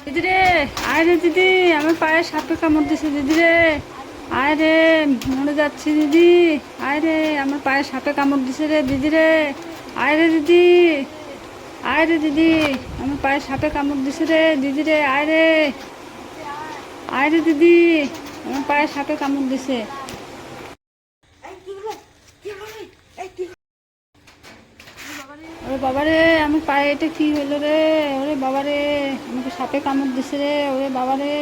দিদি রে, আয় রে দিদি, আমার পায়ে সাপে কামড় দিছে দিদি রে। আয় রে, মরে যাচ্ছি দিদি। আয় রে, আমার পায়ে সাপে কামড় দিছে রে দিদি রে। আয় রে দিদি, আয় রে দিদি, আমার পায়ে সাপে কামড় দিছে রে দিদি রে। আয় রে, আয় রে দিদি, আমার পায়ে সাপে কামড় দিছে। ওরে বাবা রে, আমার পায়ে এটা কি হলো রে? ওরে বাবা রে, আমাকে সাপে কামড় দিছে রে। ওরে বাবা রে,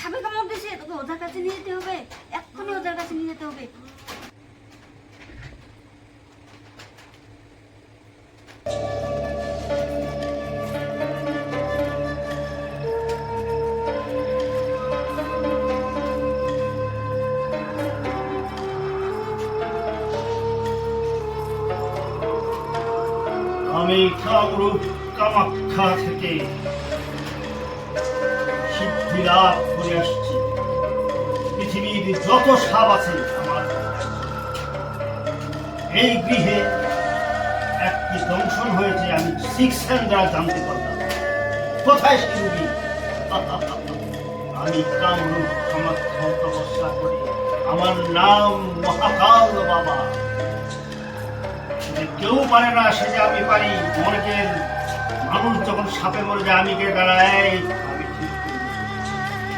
সাপে কামড় দিয়েছে, তোকে ওদের কাছে নিয়ে যেতে হবে, এক্ষুনি ওদের কাছে নিয়ে যেতে হবে। আমি কামরূপ কামাখ্যা থেকে সিদ্ধি লাভ করে আসছি। পৃথিবীর যত সাপ আছে আমার এই গৃহে একটি দংশন হয়েছে, আমি সিক্স দ্বারা জানতে পারলাম। কোথায় সে রুগী? আমি কামরূপ কামাখ্যা তপস্যা করি, আমার নাম মহাকাল বাবা। কেউ পারে না সে যে আমি পারি। মর্গের মানুষ যখন সাপে মরে যায় আমি কে দাঁড়াই, আমি ঠিক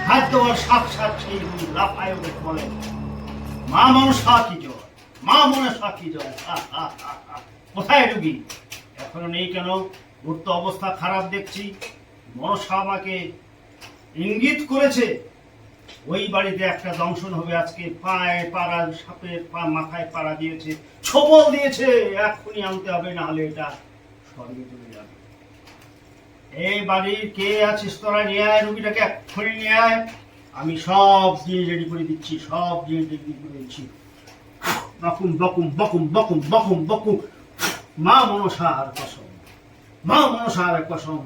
হাত দেওয়ার সাক্ষাৎ সেই লাফায় বলে মা মনসা কি জয়, মা মনসা কি জয়। কোথায় রুগী? এখনো নেই কেন? ওর তো অবস্থা খারাপ দেখছি। মনসা আমাকে ইঙ্গিত করেছে ওই বাড়িতে একটা দংশন হবে আজকে। পায়ে পাড়া, সাপের পা মাথায় পাড়া দিয়েছে, ছবল দিয়েছে, এক্ষুনি আনতে হবে, না হলে এটা স্বর্গে চলে যাবে। এই বাড়ির কে আছিস তোরা? নিয়ে আয় রুগীটাকে, এক্ষুনি নিয়ে আয়। আমি সব জিনিস রেডি করে দিচ্ছি, সব জিনিস রেডি করে দিচ্ছি। বকুম বকুম বকুম বকুম বকুম বকুম, মা মনসার কসম, মা মনসার কসম।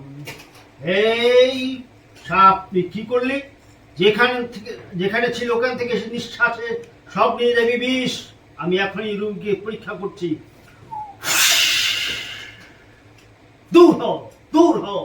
এই সাপ তুই কি করলি? যেখানে ছিল ওখান থেকে নিঃশ্বাসে সব নিয়ে যাবি বিষ। আমি এখনই রোগীকে পরীক্ষা করছি। দূর হও, দূর হও।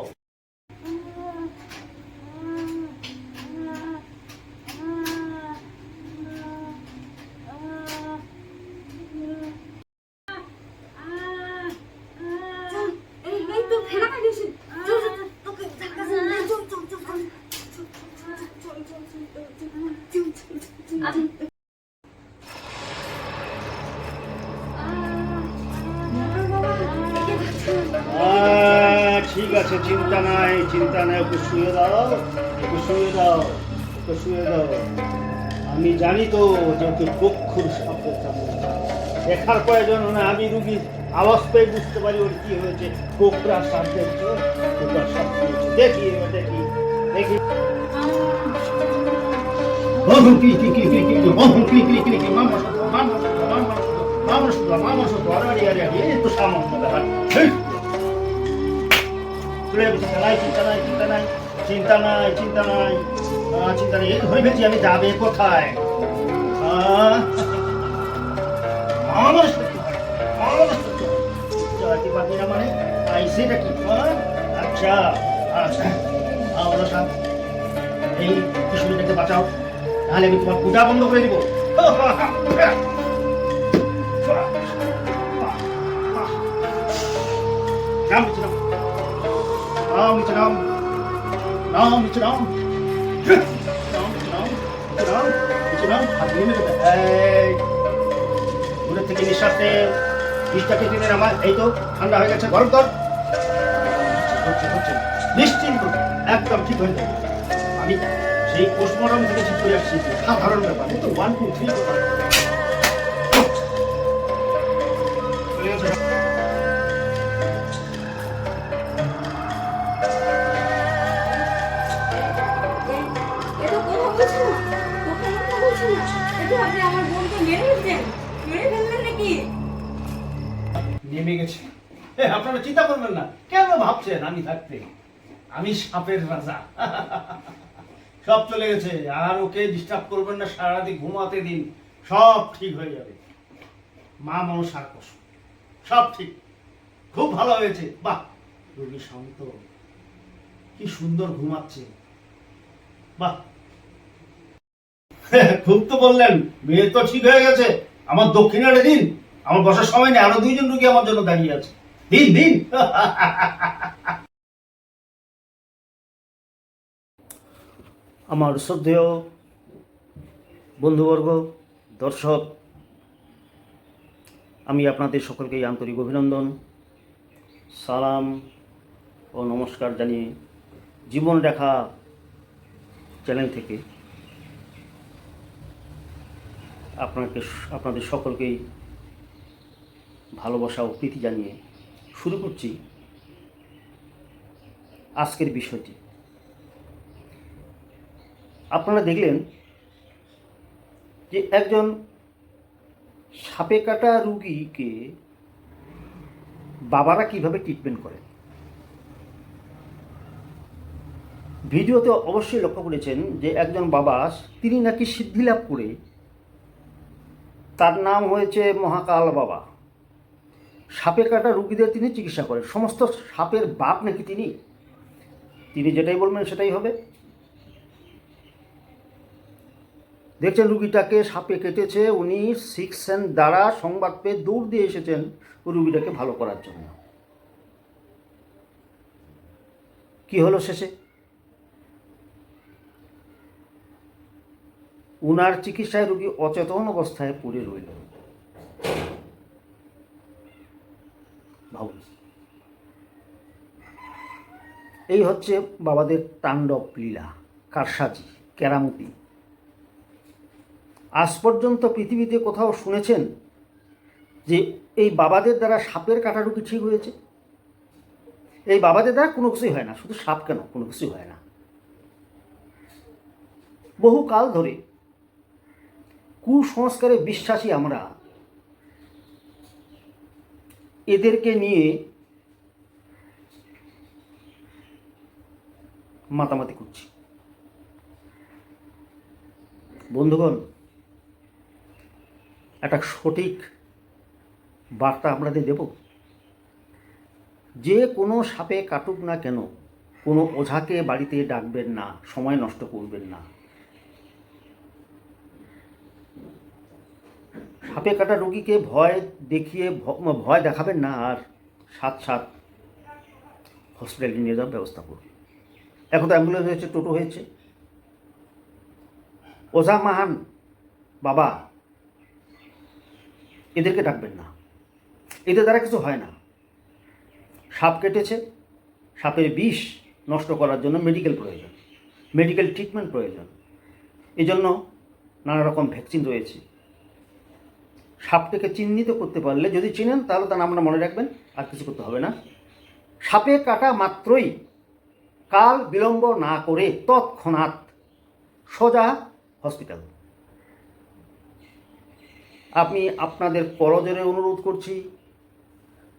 ঠিক আছে, চিন্তা নাই, চিন্তা নাই। ওকে শুয়ে দাও, ওকে শুয়ে দাও, ওকে শুয়ে দাও। আমি জানি তো যে ওকে বক্ষুর সাপের কামড় দেখার প্রয়োজন না। আমি রুগীর আওয়াজ পেয়ে বুঝতে পারি ওর কি হয়েছে। কোকড়া সাপ দেখছো, কোকড়া সাপ হয়েছে। দেখি দেখি দেখি। বন্ধু কি কি কি কি কি বন্ধু কি কি কি কি মামা মামা মামা মামা শুধু মামা শুধু আরে আরে আরে এই তো সামনে ব্যাপার। চিন্তা নাই, চিন্তা নাই, চিন্তা নাই, চিন্তা নাই, চিন্তা নাই, চিন্তা নেই। ধরে ফেলছি আমি, যাবে কোথায়? মানে সেটা কি? আচ্ছা আচ্ছা, এই কিশোরীটাকে বাঁচাও, তাহলে আমি তোমার পূজা বন্ধ করে দিব। Ram Ram Ram Ram দূরের থেকে নিঃশ্বাসে বিষটাকে টেনে আমার এই তো ঠান্ডা হয়ে গেছে, গরম কর। নিশ্চিন্ত, একদম ঠিক হয়ে যাবে। আমি সেই পোস্টমর্টম থেকে ঠিক করে আসছি। সাধারণ ব্যাপার, তো 1 2 3 নেমে গেছে। আপনারা চিন্তা করবেন না, কেন ভাবছেন আমি থাকতে? আমি সাপের রাজা। সব চলে গেছে, আর ওকে ডিস্টার্ব করবেন না, সারাদিন ঘুমাতে দিন, সব ঠিক হয়ে যাবে। মা মনসার কসম, সব ঠিক, খুব ভালো হয়েছে। বাহ, রোগী শান্ত, কি সুন্দর ঘুমাচ্ছে, বাহ। খুব তো বললেন, মেয়ে তো ঠিক হয়ে গেছে। আমার দক্ষিণাটা দিন, আমার বসার সময় নেই, আরো 2জন রোগী আমার জন্য দাঁড়িয়ে আছে, দিন দিন। আমার শ্রদ্ধেয় বন্ধুবর্গ, দর্শক, আমি আপনাদের সকলকেই আন্তরিক অভিনন্দন, সালাম ও নমস্কার জানিয়ে জীবনরেখা চ্যানেল থেকে আপনাদের সকলকেই ভালোবাসা ও প্রীতি জানিয়ে শুরু করছি আজকের বিষয়টি। আপনারা দেখলেন যে একজন সাপে কাটা রুগীকে বাবারা কিভাবে ট্রিটমেন্ট করেন। ভিডিওতে অবশ্যই লক্ষ্য করেছেন যে একজন বাবা, তিনি নাকি সিদ্ধি লাভ করে, তার নাম হয়েছে মহাকাল বাবা, সাপে কাটা রুগীদের তিনি চিকিৎসা করেন। সমস্ত সাপের বাপ নাকি তিনি যেটাই বলবেন সেটাই হবে। দেখছেন রুগীটাকে সাপে কেটেছে, উনি 6 সেন্স দ্বারা সংবাদ পেয়ে দৌড় দিয়ে এসেছেন রুগীটাকে ভালো করার জন্য। কি হলো শেষে? উনার চিকিৎসায় রুগী অচেতন অবস্থায় পড়ে রইল। ভাবুন, এই হচ্ছে বাবাদের তাণ্ডব লীলা, কারসাজি, কেরামতি। আজ পর্যন্ত পৃথিবীতে কোথাও শুনেছেন যে এই বাবাদের দ্বারা সাপের কাটা রুগী ঠিক হয়েছে? এই বাবাদের দ্বারা কোনো কিছুই হয় না, শুধু সাপ কেন, কোনো কিছুই হয় না। বহুকাল ধরে কুসংস্কারে বিশ্বাসী আমরা এদেরকে নিয়ে মাতামাতি করছি। বন্ধুগণ, একটা সঠিক বার্তা আপনাদের দেব। যে কোনো সাপে কাটুক না কেন, কোনো ওঝাকে বাড়িতে ডাকবেন না, সময় নষ্ট করবেন না। সাপে কাটা রোগীকে ভয় দেখিয়ে ভয় দেখাবেন না, আর সাথ হসপিটালে নিয়ে যাওয়ার ব্যবস্থা করুন। এখন তো অ্যাম্বুলেন্স হয়েছে, টোটো হয়েছে। ওঝা মাহান বাবা, এদেরকে ডাকবেন না, এদের দ্বারা কিছু হয় না। সাপ কেটেছে, সাপের বিষ নষ্ট করার জন্য মেডিকেল প্রয়োজন, মেডিকেল ট্রিটমেন্ট প্রয়োজন। এই জন্য নানা রকম ভ্যাকসিন রয়েছে। সাপটাকে চিহ্নিত করতে পারলে, যদি চিনেন তাহলে তার নামটা মনে রাখবেন, আর কিছু করতে হবে না। সাপে কাটা মাত্রই কাল বিলম্ব না করে তৎক্ষণাৎ সোজা হসপিটাল। আমি আপনাদের করজোরে অনুরোধ করছি,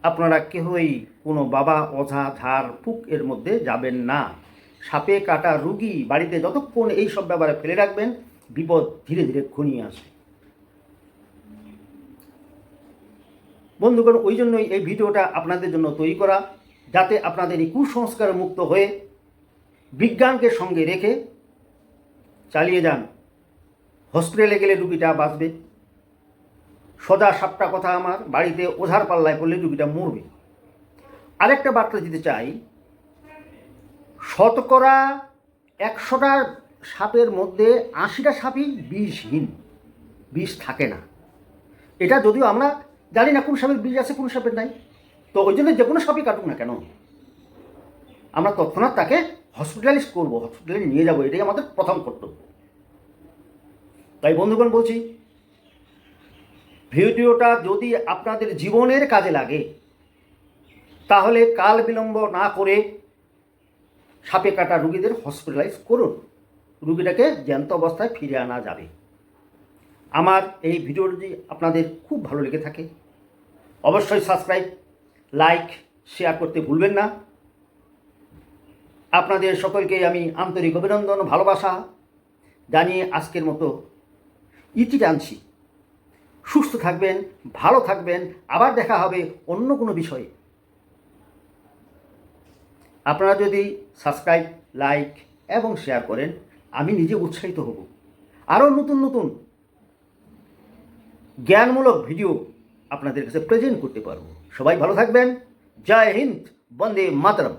আপনারা কেউই কোনো বাবা, ওঝা, ঝাড় ফুক এর মধ্যে যাবেন না। সাপে কাটা রুগী বাড়িতে যতক্ষণ এই সব ব্যাপারে ফেলে রাখবেন, বিপদ ধীরে ধীরে ঘনিয়ে আসে। বন্ধুগণ, ওই জন্যই এই ভিডিওটা আপনাদের জন্য তৈরি করা, যাতে আপনাদের এই কুসংস্কার মুক্ত হয়ে বিজ্ঞানকে সঙ্গে রেখে চালিয়ে যান। হসপিটালে গেলে রুগীটা বাঁচবে। সোজা সাপটা কথা আমার, বাড়িতে ওঝার পাল্লায় পড়লে রুগীটা মরবে। আরেকটা বার্তা দিতে চাই, শতকরা 100টা সাপের মধ্যে 80টা সাপই বিষহীন, বিষ থাকে না। এটা যদিও আমরা জানি না কোন সাপের বিষ আছে, কোন সাপের নাই। তো ওই জন্য যে কোনো সাপই কাটুক না কেন, আমরা তৎক্ষণাৎ তাকে হসপিটালাইজ করবো, হসপিটালে নিয়ে যাবো, এটাই আমাদের প্রথম কর্তব্য। তাই বন্ধুগণ বলছি, ভিডিওটা যদি আপনাদের জীবনের কাজে লাগে, তাহলে কাল বিলম্ব না করে সাপে কাটা রুগীদের হসপিটালাইজ করুন, রুগীটাকে জ্যান্ত অবস্থায় ফিরে আনা যাবে। আমার এই ভিডিওটি যদি আপনাদের খুব ভালো লেগে থাকে, অবশ্যই সাবস্ক্রাইব, লাইক, শেয়ার করতে ভুলবেন না। আপনাদের সকলকে আমি আন্তরিক অভিনন্দন, ভালোবাসা জানিয়ে আজকের মতো ইতি টানছি। সুস্থ থাকবেন, ভালো থাকবেন। আবার দেখা হবে অন্য কোনো বিষয়ে। আপনারা যদি সাবস্ক্রাইব, লাইক এবং শেয়ার করেন, আমি নিজে উৎসাহিত হব, আরও নতুন নতুন জ্ঞানমূলক ভিডিও আপনাদের কাছে প্রেজেন্ট করতে পারব। সবাই ভালো থাকবেন। জয় হিন্দ, বন্দে মাতরম।